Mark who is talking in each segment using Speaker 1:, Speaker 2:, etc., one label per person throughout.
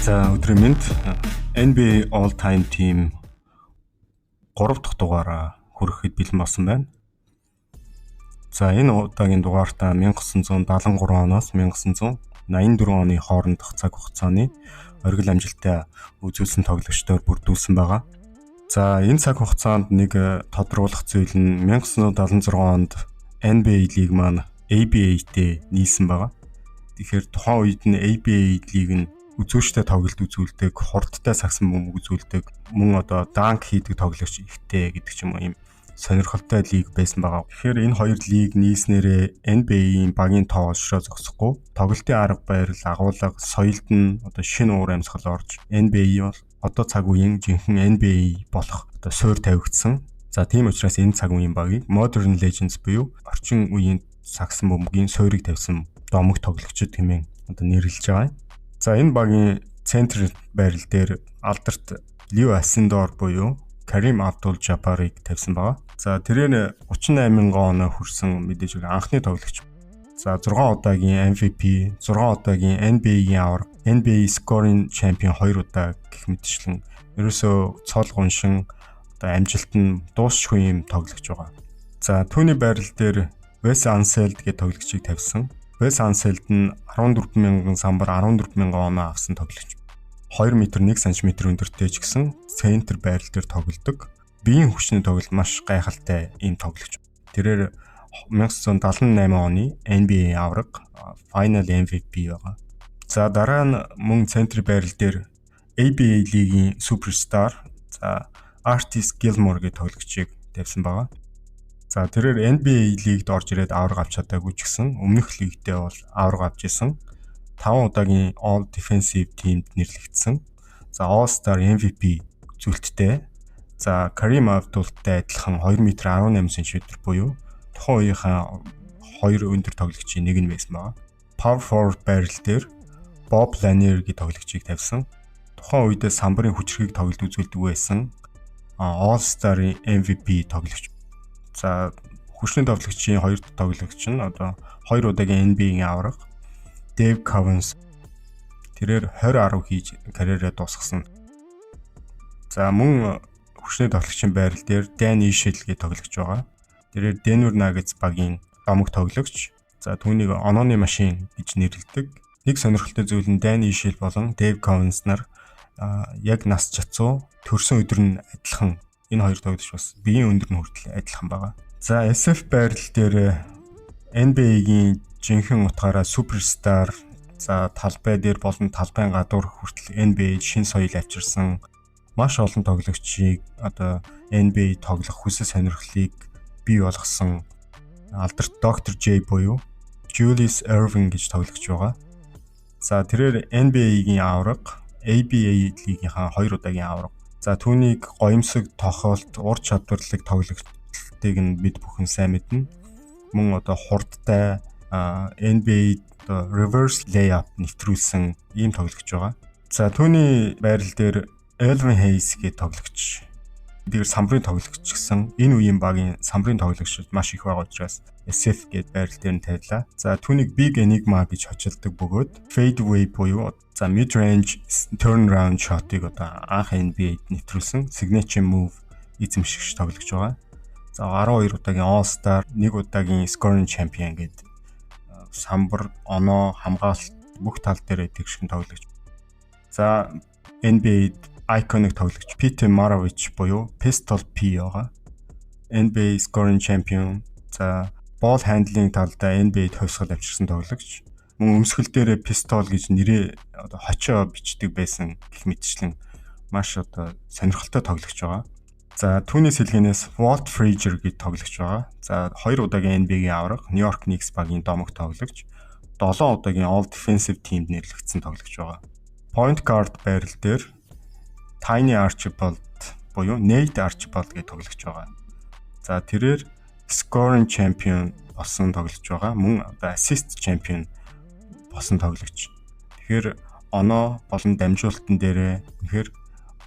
Speaker 1: За өдрийн мэнд NBA All Time Team 3 дахь дугаараа хүрэхэд бэлэн болсон байна. За энэ удаагийн дугаартаа 1973 оноос 1984 оны хоорондох цаг хугацааны оргил амжилттай үзүүлсэн тоглогчдоор бүрдүүлсэн байгаа. За энэ цаг хугацаанд нэг тодруулах зүйл нь 1976 онд NBA лиг маань ABA-тэй нийлсэн байгаа. Тэгэхээр тухайн үед нь ABA лиг нь үзүүлжтэй тоглолт үзүүлдэг, хурдтай сагсан бөмбөг үзүүлдэг, мөн одоо данк хийдэг тоглогч ихтэй гэдэг ч юм уу ийм сонирхолтой лиг байсан байгаа. Тэгэхээр энэ хоёр лиг нийснээрээ NBA-ийн багийн тоо олшроо зогсохгүй, тоглолтын арга барил, агуулга, соёлд нь одоо шинэ уур амьсгал орж NBA бол одоо цаг үеийн жинхэнэ NBA болох одоо суурь тавигдсан. За тийм учраас энэ цаг үеийн багийг Modern Legends буюу орчин үеийн сагсан бөмбөгийн суурийг тавьсан домог тоглогчид хэмээн одоо нэрлэж байгаа. За энэ багийн центр байрал дээр алдарт Лио Асендор буюу Карим Абдул-Жаббарыг тавьсан байгаа. За тэрээр 38,000 оноо хүрсэн мэдээж анхны тоглогч. За 6 удаагийн MVP, 6 удаагийн NBA-ийн аварга, NBA Scoring Champion 2 удаа гэх мэтчлэн ерөөсөө цол гуншин одоо амжилт нь дуусчихгүй юм тоглогч байгаа. За түүний байрал дээр Wes Unseld гэдэг тоглогчийг тавьсан. Wes Unseld нь 14,000 самбар 14,000 оноо авсан тоглогч. 2 м 1 см өндөртэй ч гэсэн центр байрал дээр тоглодог. Биеийн хүчний тоглолт маш гайхалтай ийм тоглогч. Тэрээр 1978 оны NBA аварга, Final MVP байгаа. За дараа нь мөн центр байрал дээр ABA лигийн суперстар за Artis Gilmore гэдэг тоглогчийг тавьсан байгаа. За тэрээр NBA лигт орж ирээд аварга авч чадаагүй ч гэсэн өмнөх лигтээ бол аварга авч исэн. 5 удаагийн All Defensive Team-д нэрлэгдсэн. За All Star MVP зүйлттэй. За Kareem Abdul-тай адилхан 2 м 18 см буюу тухайн үеийнхаа хоёр өндөр тоглогчийн нэг нь байсан байгаа. Power forward байрал дээр Bob Lanier гэдэг тоглогчийг тавьсан. Тухайн үедээ самбарын хүчрхийг тоглолт үзүүлдэг байсан. All Star-ийн MVP тоглогч. За хүчний тоглогчийн хоёр тоглогч нь одоо 2 удаагийн NBA-ийн аварга Dave Covens тэрээр 20 хийж карьераа дуусгасан. За мөн хүчний тоглогчийн байрал дээр Dan Issel гэдэг тоглогч байгаа. Тэрээр Denver Nuggets багийн домог тоглогч. За түүнийг онооны машин гэж нэрлэдэг. Нэг сонирхолтой зүйл нь Dan Issel болон Dave Covens нар яг нас чацуу төрсөн өдөр нь адилхан. Энэ хоёр тоглогч бас биеийн өндөр нь хүртэл адилхан байгаа. За SF байрал дээр NBA-гийн жинхэнэ утгаараа суперстар за талбай дээр болон талбайн гадуур хүртэл NBA шин соёл авчирсан маш олон тоглогчийг одоо NBA тоглох хүсэл сонирхлыг бий болгосон алдарт Dr. J буюу Julius Erving гэж тоглогч байгаа. За тэрээр NBA-гийн аварга, ABA лигийнхаа 2 удаагийн аварга. За түүнийг гоёмсог тохиолт, ур чадварлаг тоглогчдыг нь бид бүхэн сайн мэднэ. Мөн одоо хурдтай NBA reverse layup нэвтрүүлсэн ийм тоглогч байгаа. За түүний байрал дээр Elvin Hayes гэдэг тоглогч. Эдгээр самбарын тоглогч гэсэн энэ үеийн багийн самбарын тоглогчид маш их байгаа учраас SF гэдэг байрал дээр нь тавилаа. За түүнийг Big Enigma гэж хочилдог бөгөөд fadeaway буюу за mid range turnaround shot-ыг одоо анх NBA-д нэвтрүүлсэн signature move эзэмшигч тоглогч байгаа. За 12 удаагийн All Star, 1 удаагийн Scoring Champion гэдэг самбар, оноо, хамгаалалт бүх тал дээр тэгшхэн тоглогч. За NBA-д iconic тоглогч Pete Maravich буюу Pistol P байгаа. NBA Scoring Champion, за ball handling талдаа NBA-д хувьсгал авчирсан тоглогч. Мөн өмсгөл дээр Pistol гэж нэрээ одоо хочоо бичдэг байсан гэх мэтчлэн маш одоо сонирхолтой тоглогч байгаа. За түүний сэлгэнээс Walt Frazier гэдэг тоглогч байгаа. За 2 удаагийн NBA-гийн аварга, New York Knicks багийн домог тоглогч, 7 удаагийн All Defensive Team-д нэрлэгдсэн тоглогч байгаа. Point guard байрал дээр Tiny Archibald буюу Nate Archibald гэдэг тоглогч байгаа. За тэрээр Scoring Champion болсон тоглогч байгаа. Мөн одоо Assist Champion болсон тоглогч. Тэгэхээр оноо болон дамжуулалтан дээрээ тэгэхээр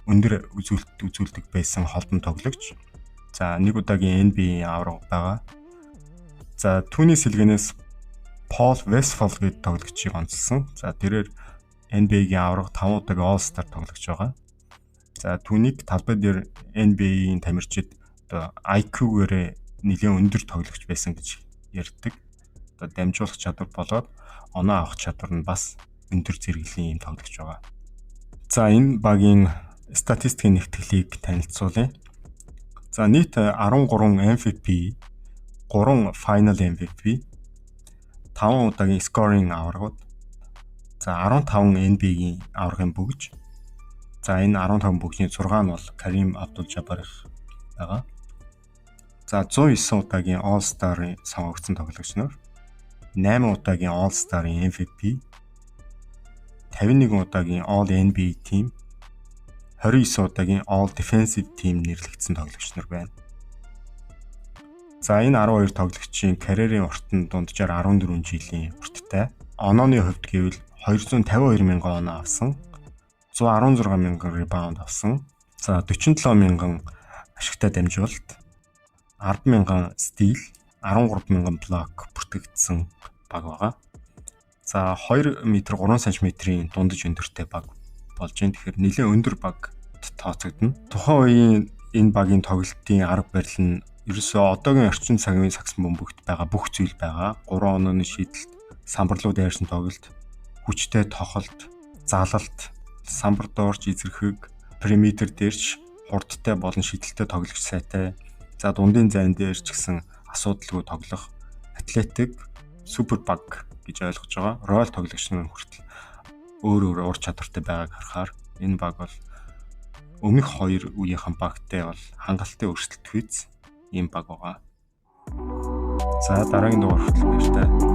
Speaker 1: өндөр үзүүлэлт байсан холбон тоглогч. За 1 удаагийн NBA аварга байгаа. За түүний сэлгэнээс Paul Westphal гэдэг тоглогчийг онцлсон. За тэрээр NBA-гийн аварга 5 удаагийн All-Star тоглож байгаа. За түүнийг талбай дээр NBA-ийн тамирчид одоо IQ-гээрээ нэлээд өндөр тоглогч байсан гэж ярьдаг. Одоо дамжуулах чадвар болоод оноо авах чадвар нь бас өндөр зэрэглэлийн юм тоглож байгаа. За энэ багийн статистикийн нэгтгэлийг танилцуулъя. За нийт 13 MVP, 3 Final MVP, 5 удаагийн scoring аваргууд, за 15 NBA-гийн аваргын бөгж. За энэ 15 бөгжийн 6 нь бол Kareem Abdul-Jabbar байгаа. За 109 удаагийн All-Star-ын сонгогдсон тоглогч нар, 8 удаагийн All-Star-ын MVP, 51 удаагийн All-NBA team, 29 удаагийн All-Defensive team нэрлэгдсэн тоглогч нар байна. За энэ 12 тоглогчийн карьерийн урт нь дунджаар 14 жилийн урттай. Онооны хувьд гэвэл 252 мянган оноо авсан, 116 мянган ребаунд авсан, за 47 мянган ашигтай дамжуулалт, 10 мянган стил, 13 мянган блок бүртгэгдсэн баг байгаа. За 2 м 3 см-ийн дундаж өндөртэй баг болж байна. Тэгэхээр нэлээд өндөр баг тооцогдно. Тухайн үеийн энэ багийн тоглолтын арга барил нь ерөөсөө одоогийн орчин цагийн сагсан бөмбөгт байгаа бүх зүйл байгаа. 3 онооны шийдэлт, самбарлууд яарсан тоглолт, хүчтэй тохолт, залалт, самбар доорч эзэрхэг, периметр дээрч хурдтай болон шидэлтэй тоглогч сайтай. За дундын зайн дээр ч гэсэн асуудалгүй тоглох атлетик супер баг гэж ойлгож байгаа. Рол тоглогч нар хүртэл өөр ур чадвартай байгааг харахаар энэ баг бол өмнөх 2 үеийнхэн багтай бол хангалттай өрсөлдөх үйс ийм баг байгаа. За дараагийн дугаар хүртэл баяр таа.